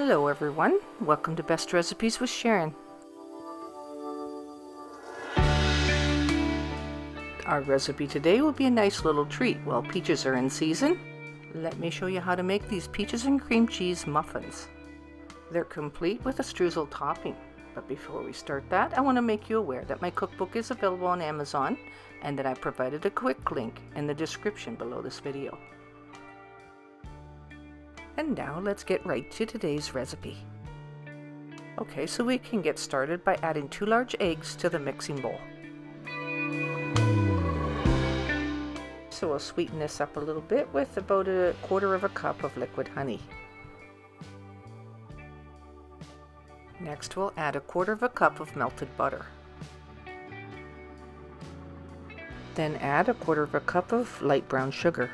Hello everyone, welcome to Best Recipes with Sharon. Our recipe today will be a nice little treat while peaches are in season. Let me show you how to make these peaches and cream cheese muffins. They're complete with a streusel topping, but before we start that, I want to make you aware that my cookbook is available on Amazon and that I provided a quick link in the description below this video. And now let's get right to today's recipe. Okay, so we can get started by adding 2 large eggs to the mixing bowl. So we'll sweeten this up a little bit with about 1/4 cup of liquid honey. Next we'll add 1/4 cup of melted butter. Then add 1/4 cup of light brown sugar.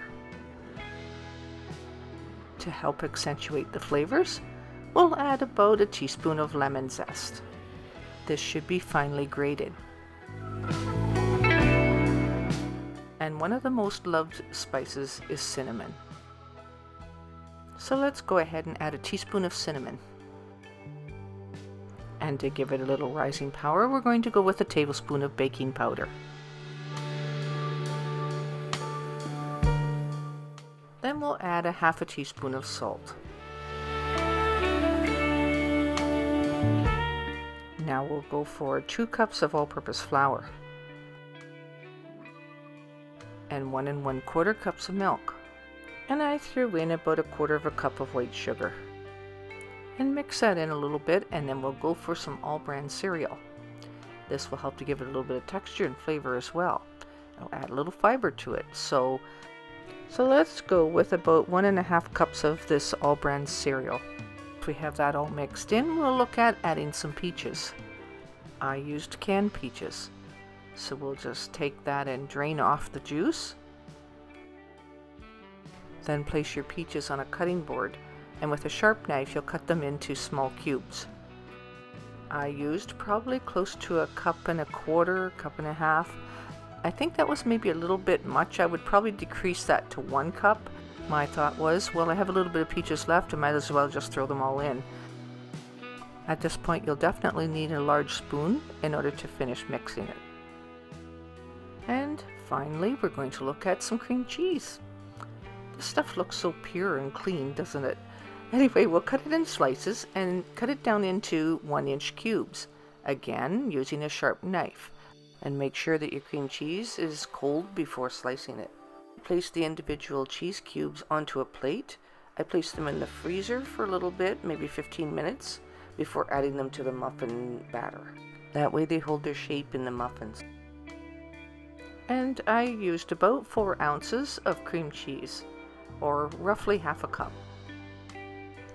To help accentuate the flavors, we'll add about a teaspoon of lemon zest. This should be finely grated. And one of the most loved spices is cinnamon. So let's go ahead and add a teaspoon of cinnamon. And to give it a little rising power, we're going to go with a tablespoon of baking powder. Then we'll add 1/2 teaspoon of salt. Now we'll go for 2 cups of all-purpose flour and 1 1/4 cups of milk. And I threw in about 1/4 cup of white sugar. And mix that in a little bit, and then we'll go for some all-bran cereal. This will help to give it a little bit of texture and flavor as well. I'll add a little fiber to it. So let's go with about 1 1/2 cups of this all-bran cereal. If we have that all mixed in, we'll look at adding some peaches. I used canned peaches. So we'll just take that and drain off the juice. Then place your peaches on a cutting board, and with a sharp knife you'll cut them into small cubes. I used probably close to 1 1/4 cups, 1.5 cups. I think that was maybe a little bit much. I would probably decrease that to 1 cup. My thought was, well, I have a little bit of peaches left, I might as well just throw them all in. At this point you'll definitely need a large spoon in order to finish mixing it. And finally we're going to look at some cream cheese. This stuff looks so pure and clean, doesn't it? Anyway, we'll cut it in slices and cut it down into 1-inch cubes, again using a sharp knife. And make sure that your cream cheese is cold before slicing it. Place the individual cheese cubes onto a plate. I place them in the freezer for a little bit, maybe 15 minutes, before adding them to the muffin batter. That way they hold their shape in the muffins. And I used about 4 ounces of cream cheese, or roughly 1/2 cup.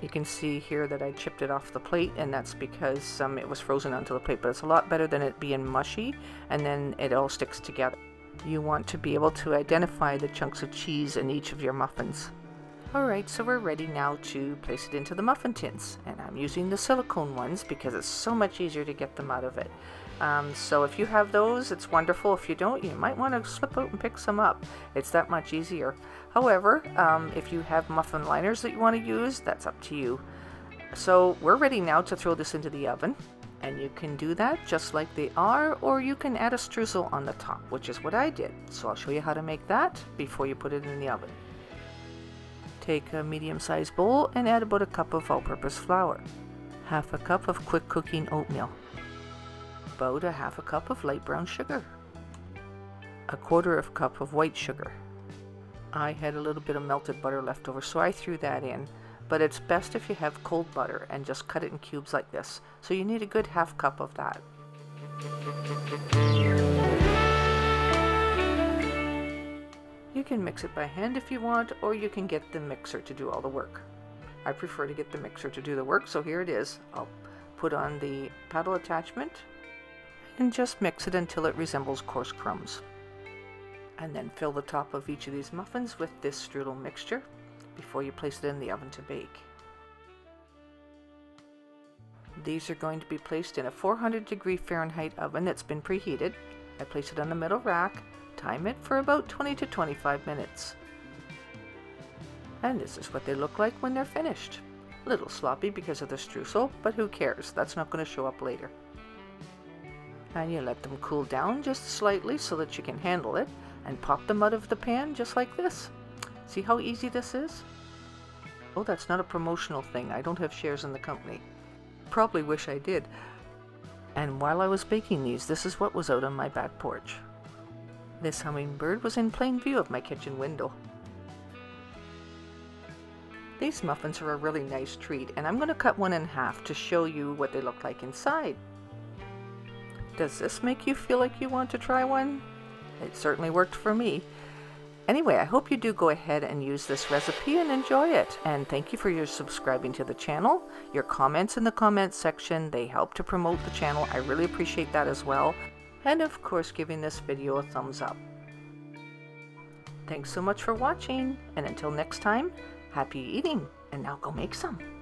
You can see here that I chipped it off the plate, and that's because it was frozen onto the plate, but it's a lot better than it being mushy and then it all sticks together. You want to be able to identify the chunks of cheese in each of your muffins. Alright, so we're ready now to place it into the muffin tins, and I'm using the silicone ones because it's so much easier to get them out of it. So if you have those, it's wonderful. If you don't, you might want to slip out and pick some up. It's that much easier. However, if you have muffin liners that you want to use, that's up to you. So we're ready now to throw this into the oven, and you can do that just like they are, or you can add a streusel on the top, which is what I did. So I'll show you how to make that before you put it in the oven. Take a medium-sized bowl and add about 1 cup of all-purpose flour, 1/2 cup of quick cooking oatmeal, about 1/2 cup of light brown sugar, 1/4 cup of white sugar. I had a little bit of melted butter left over, so I threw that in, but it's best if you have cold butter and just cut it in cubes like this. So you need a good 1/2 cup of that. You can mix it by hand if you want, or you can get the mixer to do all the work. I prefer to get the mixer to do the work, so here it is. I'll put on the paddle attachment and just mix it until it resembles coarse crumbs. And then fill the top of each of these muffins with this strudel mixture before you place it in the oven to bake. These are going to be placed in a 400-degree Fahrenheit oven that's been preheated. I place it on the middle rack, time it for about 20 to 25 minutes. And this is what they look like when they're finished. A little sloppy because of the streusel, but who cares? That's not going to show up later. And you let them cool down just slightly so that you can handle it, and pop them out of the pan just like this. See how easy this is? Oh, that's not a promotional thing. I don't have shares in the company. Probably wish I did. And while I was baking these, this is what was out on my back porch. This hummingbird was in plain view of my kitchen window. These muffins are a really nice treat, and I'm going to cut one in half to show you what they look like inside. Does this make you feel like you want to try one? It certainly worked for me. Anyway, I hope you do go ahead and use this recipe and enjoy it. And thank you for your subscribing to the channel. Your comments in the comments section, they help to promote the channel. I really appreciate that as well. And of course, giving this video a thumbs up. Thanks so much for watching, and until next time, happy eating, and now go make some.